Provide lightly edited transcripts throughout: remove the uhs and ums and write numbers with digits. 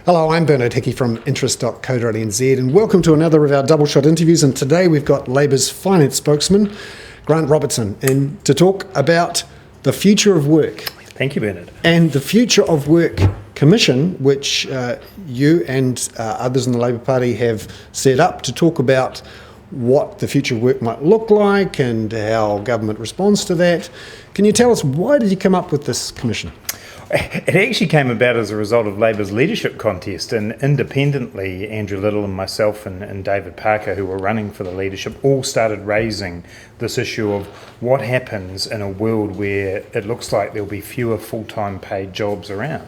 Hello, I'm Bernard Hickey from interest.co.nz and welcome to another of our double shot interviews, and today we've got Labour's Finance Spokesman Grant Robertson in to talk about the future of work. Thank you, Bernard. And the Future of Work Commission, which you and others in the Labour Party have set up to talk about what the future of work might look like and how government responds to that. Can you tell us, why did you come up with this commission? It actually came about as a result of Labour's leadership contest, and independently, Andrew Little and myself and David Parker, who were running for the leadership, all started raising this issue of what happens in a world where it looks like there'll be fewer full-time paid jobs around.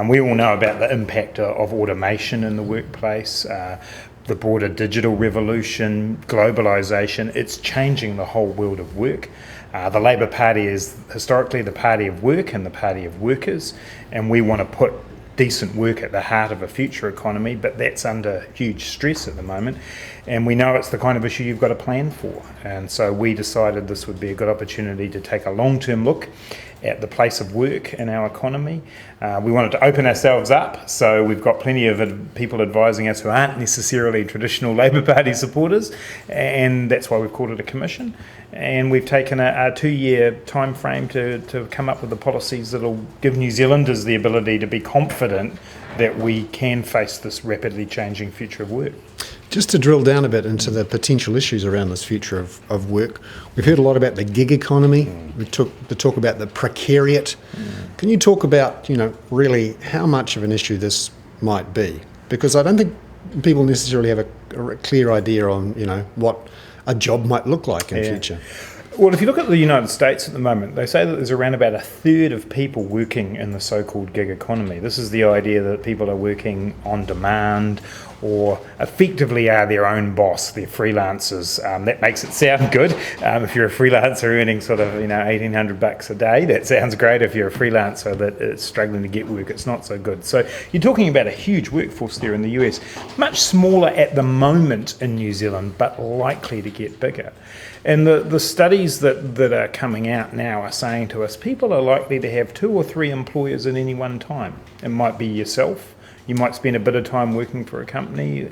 We all know about the impact of automation in the workplace, the broader digital revolution, globalisation. It's changing the whole world of work. The Labour Party is historically the party of work and the party of workers, and we want to put decent work at the heart of a future economy, but that's under huge stress at the moment, and we know it's the kind of issue you've got to plan for. And so we decided this would be a good opportunity to take a long-term look at the place of work in our economy. We wanted to open ourselves up, so we've got plenty of people advising us who aren't necessarily traditional Labour Party supporters, and that's why we've called it a commission. And we've taken a 2-year time frame to come up with the policies that will give New Zealanders the ability to be confident that we can face this rapidly changing future of work. Just to drill down a bit into the potential issues around this future of work, we've heard a lot about the gig economy. We took the talk about the precariat. Can you talk about, really how much of an issue this might be? Because I don't think people necessarily have a clear idea on, what a job might look like in future. Well, if you look at the United States at the moment, they say that there's around about a third of people working in the so-called gig economy. This is the idea that people are working on demand or effectively are their own boss. They're freelancers. That makes it sound good. If you're a freelancer earning sort of $1,800 a day, that sounds great. If you're a freelancer that is struggling to get work, it's not so good. So you're talking about a huge workforce there in the US, much smaller at the moment in New Zealand, but likely to get bigger. And the studies that are coming out now are saying to us, people are likely to have 2 or 3 employers at any one time. It might be yourself. You might spend a bit of time working for a company.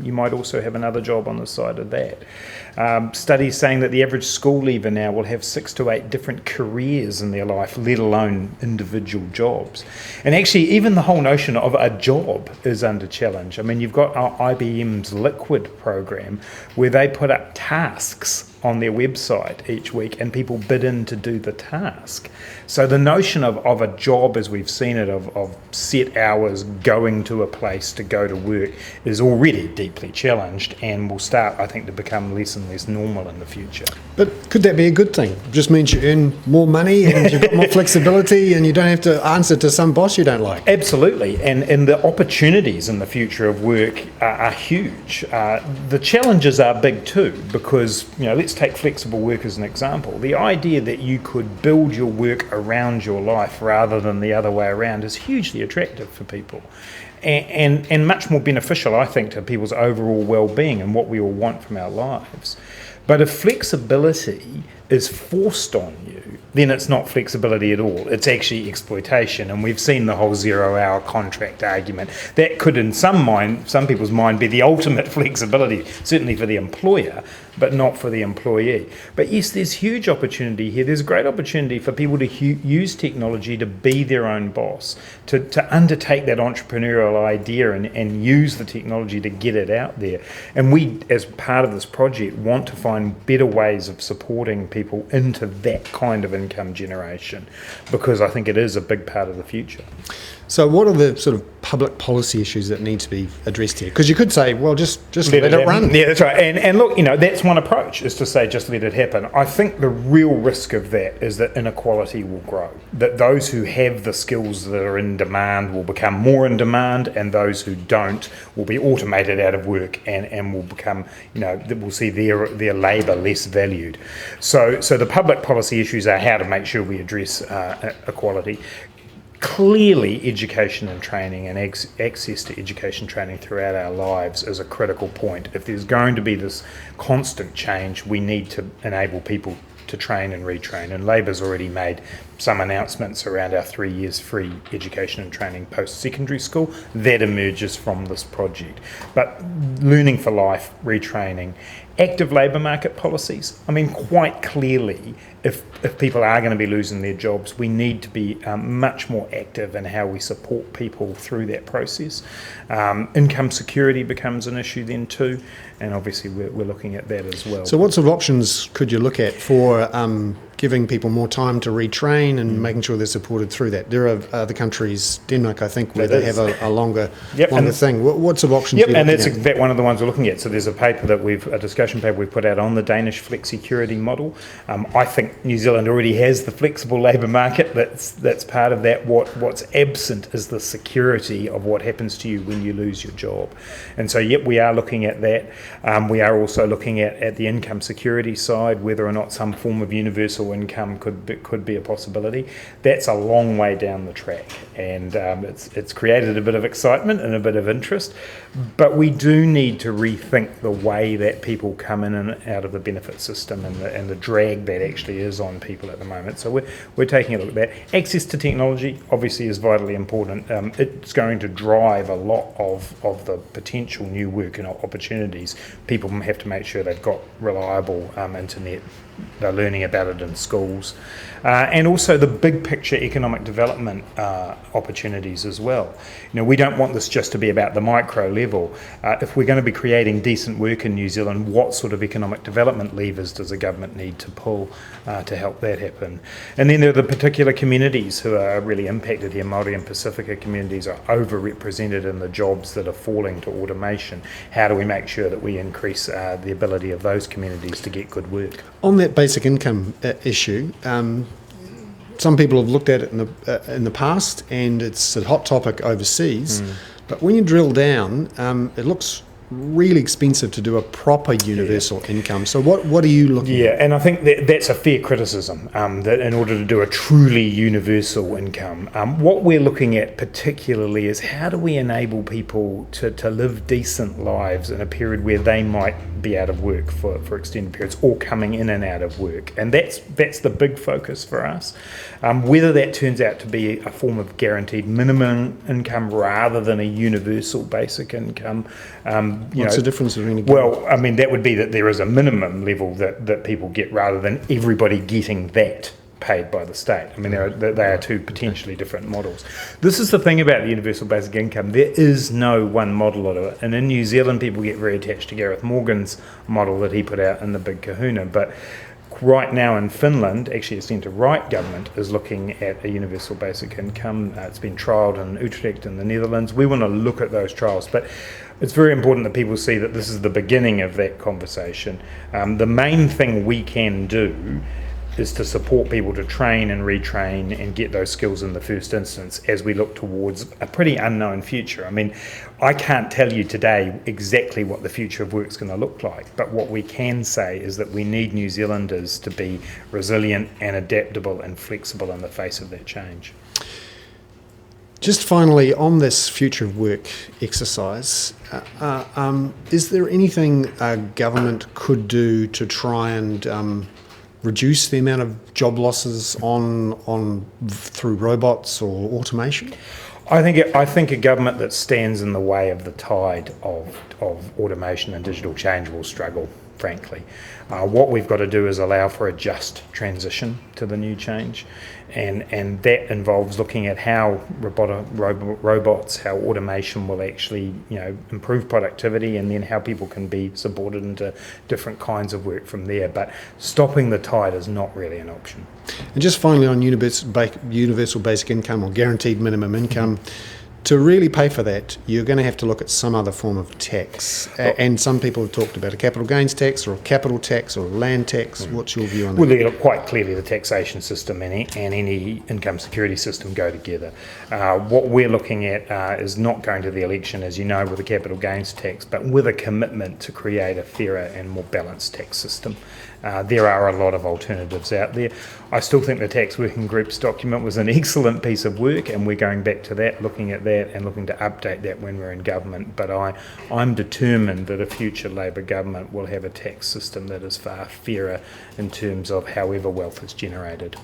You might also have another job on the side of that. Studies saying that the average school leaver now will have 6 to 8 different careers in their life, let alone individual jobs. And actually, even the whole notion of a job is under challenge. I mean, you've got IBM's Liquid program where they put up tasks on their website each week and people bid in to do the task. So the notion of a job as we've seen it, of set hours going to a place to go to work, is already deeply challenged and will start, I think, to become less and less normal in the future. But could that be a good thing? It just means you earn more money and you've got more flexibility and you don't have to answer to some boss you don't like. Absolutely, and the opportunities in the future of work are huge. The challenges are big too, because let's take flexible work as an example. The idea that you could build your work around your life rather than the other way around is hugely attractive for people and much more beneficial, I think, to people's overall well-being and what we all want from our lives. But if flexibility is forced on you, then it's not flexibility at all. It's actually exploitation, and we've seen the whole 0-hour contract argument. That could, in some people's mind, be the ultimate flexibility, certainly for the employer, but not for the employee. But yes, there's huge opportunity here. There's great opportunity for people to use technology to be their own boss, to undertake that entrepreneurial idea and use the technology to get it out there. And we, as part of this project, want to find better ways of supporting people into that kind of income generation, because I think it is a big part of the future. So what are the sort of public policy issues that need to be addressed here? Because you could say, well, just let it run. Yeah, that's right. And look, that's one approach, is to say just let it happen. I think the real risk of that is that inequality will grow, that those who have the skills that are in demand will become more in demand, and those who don't will be automated out of work and will become, we'll see their labour less valued. So the public policy issues are how to make sure we address equality. Clearly, education and training and access to education training throughout our lives is a critical point. If there's going to be this constant change, we need to enable people to train and retrain, and Labor's already made some announcements around our 3 years free education and training post-secondary school. That emerges from this project. But learning for life, retraining, active labour market policies. I mean, quite clearly, if people are going to be losing their jobs, we need to be much more active in how we support people through that process. Income security becomes an issue then too, and obviously we're looking at that as well. So what sort of options could you look at for giving people more time to retrain and making sure they're supported through that? There are other countries, Denmark I think, where they have a longer thing. What sort of options are you and looking that's one of the ones we're looking at. So there's a paper that a discussion paper we've put out on the Danish flexicurity model. I think New Zealand already has the flexible labour market. That's part of that. What's absent is the security of what happens to you when you lose your job. And so, we are looking at that. We are also looking at the income security side, whether or not some form of universal income could be a possibility. That's a long way down the track, and it's created a bit of excitement and a bit of interest. But we do need to rethink the way that people come in and out of the benefit system and the drag that actually is on people at the moment. So we're taking a look at that. Access to technology obviously is vitally important. It's going to drive a lot of the potential new work and opportunities. People have to make sure they've got reliable internet. They're learning about it in schools. And also the big picture economic development opportunities as well. We don't want this just to be about the micro level. If we're going to be creating decent work in New Zealand, what sort of economic development levers does the government need to pull to help that happen? And then there are the particular communities who are really impacted here. Māori and Pacifica communities are overrepresented in the jobs that are falling to automation. How do we make sure that we increase the ability of those communities to get good work? On that basic income issue, some people have looked at it in the past, and it's a hot topic overseas. But when you drill down, it looks really expensive to do a proper universal income. So what are you looking at? And I think that's a fair criticism, that in order to do a truly universal income, what we're looking at particularly is how do we enable people to live decent lives in a period where they might be out of work for extended periods or coming in and out of work. And that's the big focus for us. Whether that turns out to be a form of guaranteed minimum income rather than a universal basic income. What's the difference between that would be that there is a minimum level that people get rather than everybody getting that paid by the state. I mean, they are two potentially different models. This is the thing about the universal basic income. There is no one model of it. And in New Zealand, people get very attached to Gareth Morgan's model that he put out in the Big Kahuna. But right now in Finland, actually a centre-right government is looking at a universal basic income. It's been trialled in Utrecht in the Netherlands. We want to look at those trials. But it's very important that people see that this is the beginning of that conversation. The main thing we can do is to support people to train and retrain and get those skills in the first instance as we look towards a pretty unknown future. I mean, I can't tell you today exactly what the future of work is going to look like, but what we can say is that we need New Zealanders to be resilient and adaptable and flexible in the face of that change. Just finally, on this future of work exercise, is there anything a government could do to try and reduce the amount of job losses through robots or automation? I think a government that stands in the way of the tide of automation and digital change will struggle, frankly. What we've got to do is allow for a just transition to the new change, and that involves looking at how robots, how automation will actually improve productivity, and then how people can be supported into different kinds of work from there. But stopping the tide is not really an option. And just finally on universal basic income or guaranteed minimum income, to really pay for that, you're going to have to look at some other form of tax. And some people have talked about a capital gains tax or a capital tax or a land tax. What's your view on that? Well, quite clearly the taxation system and any income security system go together. What we're looking at is not going to the election, as you know, with a capital gains tax, but with a commitment to create a fairer and more balanced tax system. There are a lot of alternatives out there. I still think the Tax Working Group's document was an excellent piece of work, and we're going back to that, looking at that and looking to update that when we're in government. But I'm determined that a future Labor government will have a tax system that is far fairer in terms of however wealth is generated.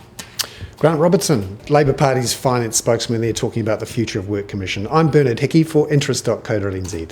Grant Robertson, Labor Party's finance spokesman there, talking about the Future of Work Commission. I'm Bernard Hickey for interest.co.nz.